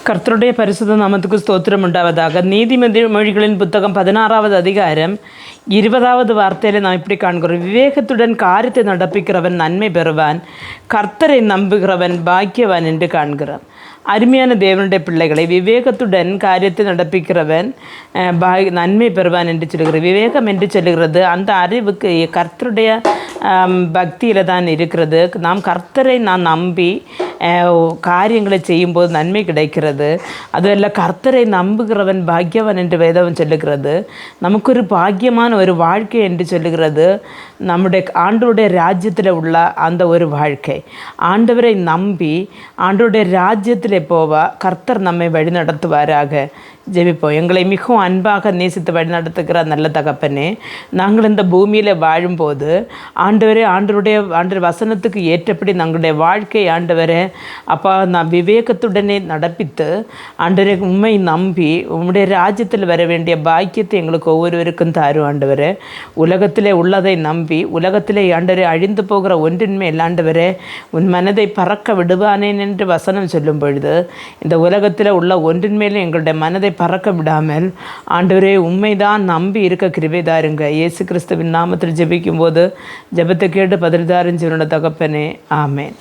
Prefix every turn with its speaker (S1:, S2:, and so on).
S1: கர்த்தருடைய பரிசுத்த நாமத்துக்கு ஸ்தோத்திரம் உண்டாவதாக. நீதிமொழிகளின் புத்தகம் 16வது அதிகாரம் 20வது வார்த்தையில் நாம் இப்படி காண்கிறோம். விவேகத்துடன் காரியத்தை நடப்பிக்கிறவன் நன்மை பெறுவான், கர்த்தரை நம்புகிறவன் பாக்கியவான் என்று காண்கிறான். அருமையான தேவனுடைய பிள்ளைகளை, விவேகத்துடன் காரியத்தை நடப்பிக்கிறவன் நன்மை பெறுவான் என்று சொல்லுகிறது. விவேகம் என்று சொல்லுகிறது அந்த அறிவுக்கு கர்த்தருடைய பக்தியில் தான் இருக்கிறது. நாம் கர்த்தரை நம்பி காரியங்களை செய்யும்போது நன்மை கிடைக்கிறது. அதுவல்ல, கர்த்தரை நம்புகிறவன் பாக்கியவன் என்று வேதம் சொல்லுகிறது. நமக்கு ஒரு பாக்கியமான ஒரு வாழ்க்கை என்று சொல்லுகிறது. நம்முடைய ஆண்டவருடைய ராஜ்யத்தில் உள்ள அந்த ஒரு வாழ்க்கை, ஆண்டவரை நம்பி ஆண்டவருடைய ராஜ்யத்தில் போவா கர்த்தர் நம்மை வழிநடத்துவாராக. ஜெபிப்போம். எங்களை மிகவும் அன்பாக நேசித்து வழிநடத்துகிற நல்ல தகப்பனே, நாங்கள் இந்த பூமியில் வாழும்போது ஆண்டவருடைய வசனத்துக்கு ஏற்றபடி நாங்களுடைய வாழ்க்கை ஆண்டவரே அப்பா நான் விவேகத்துடனே நடப்பித்து ஆண்டவரே உண்மை நம்பி உம்முடைய ராஜ்யத்தில் வர வேண்டிய பாக்கியத்தை எங்களுக்கு ஒவ்வொருவருக்கும் தாரும் ஆண்டவரே. உலகத்திலே உள்ளதை நம்பி உலகத்திலே ஆண்டவரே அழிந்து போகிற ஒன்றின்மேல் ஆண்டவரே உன் மனதை பறக்க விடுவானேன் என்று வசனம் சொல்லும் பொழுது, இந்த உலகத்தில் உள்ள ஒன்றின்மேலும் எங்களுடைய மனதை பறக்க விடாமல் ஆண்டவரே உண்மைதான் நம்பி இருக்க கிருபை தாருங்க. இயேசு கிறிஸ்துவின் நாமத்தில் ஜெபிக்கும் போது ஜெபத்தை கேட்டு பதில் தாரும் ஜீவனுடைய தகப்பனே, ஆமேன்.